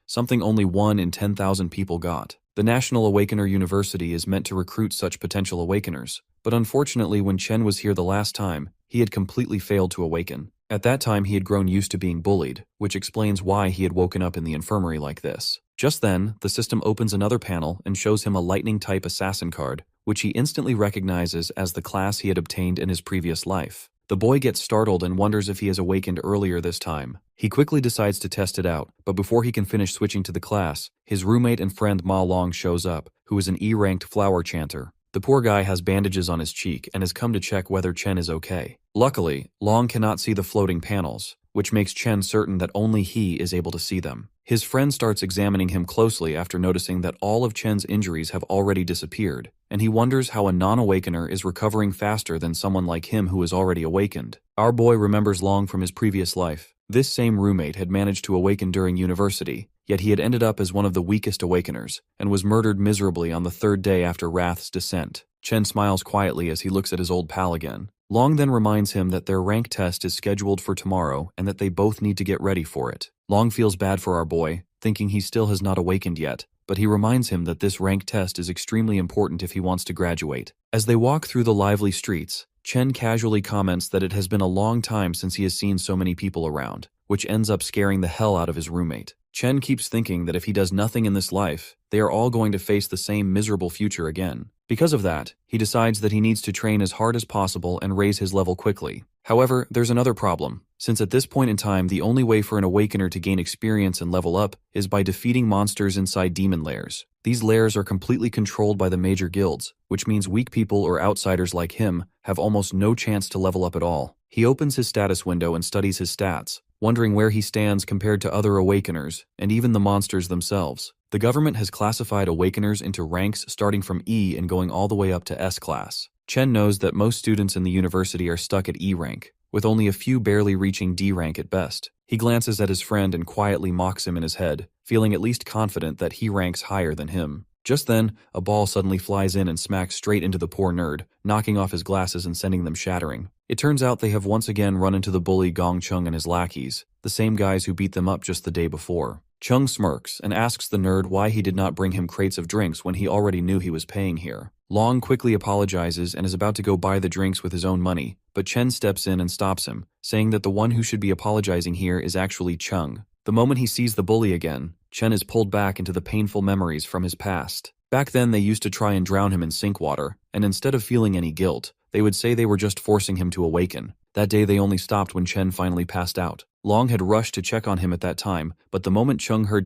something only 1 in 10,000 people got. The National Awakener University is meant to recruit such potential awakeners, but unfortunately when Chen was here the last time, he had completely failed to awaken. At that time he had grown used to being bullied, which explains why he had woken up in the infirmary like this. Just then, the system opens another panel and shows him a lightning-type assassin card, which he instantly recognizes as the class he had obtained in his previous life. The boy gets startled and wonders if he has awakened earlier this time. He quickly decides to test it out, but before he can finish switching to the class, his roommate and friend Ma Long shows up, who is an E-ranked flower chanter. The poor guy has bandages on his cheek and has come to check whether Chen is okay. Luckily, Long cannot see the floating panels, which makes Chen certain that only he is able to see them. His friend starts examining him closely after noticing that all of Chen's injuries have already disappeared, and he wonders how a non-awakener is recovering faster than someone like him who is already awakened. Our boy remembers Long from his previous life. This same roommate had managed to awaken during university, yet he had ended up as one of the weakest awakeners, and was murdered miserably on the 3rd day after Wrath's descent. Chen smiles quietly as he looks at his old pal again. Long then reminds him that their rank test is scheduled for tomorrow and that they both need to get ready for it. Long feels bad for our boy, thinking he still has not awakened yet, but he reminds him that this rank test is extremely important if he wants to graduate. As they walk through the lively streets, Chen casually comments that it has been a long time since he has seen so many people around, which ends up scaring the hell out of his roommate. Chen keeps thinking that if he does nothing in this life, they are all going to face the same miserable future again. Because of that, he decides that he needs to train as hard as possible and raise his level quickly. However, there's another problem, since at this point in time the only way for an awakener to gain experience and level up is by defeating monsters inside demon lairs. These lairs are completely controlled by the major guilds, which means weak people or outsiders like him have almost no chance to level up at all. He opens his status window and studies his stats, wondering where he stands compared to other awakeners, and even the monsters themselves. The government has classified awakeners into ranks starting from E and going all the way up to S class. Chen knows that most students in the university are stuck at E rank, with only a few barely reaching D rank at best. He glances at his friend and quietly mocks him in his head, feeling at least confident that he ranks higher than him. Just then, a ball suddenly flies in and smacks straight into the poor nerd, knocking off his glasses and sending them shattering. It turns out they have once again run into the bully Gong Chung and his lackeys, the same guys who beat them up just the day before. Chung smirks and asks the nerd why he did not bring him crates of drinks when he already knew he was paying here. Long quickly apologizes and is about to go buy the drinks with his own money, but Chen steps in and stops him, saying that the one who should be apologizing here is actually Chung. The moment he sees the bully again, Chen is pulled back into the painful memories from his past. Back then they used to try and drown him in sink water, and instead of feeling any guilt, they would say they were just forcing him to awaken. That day they only stopped when Chen finally passed out. Long had rushed to check on him at that time, but the moment Chung heard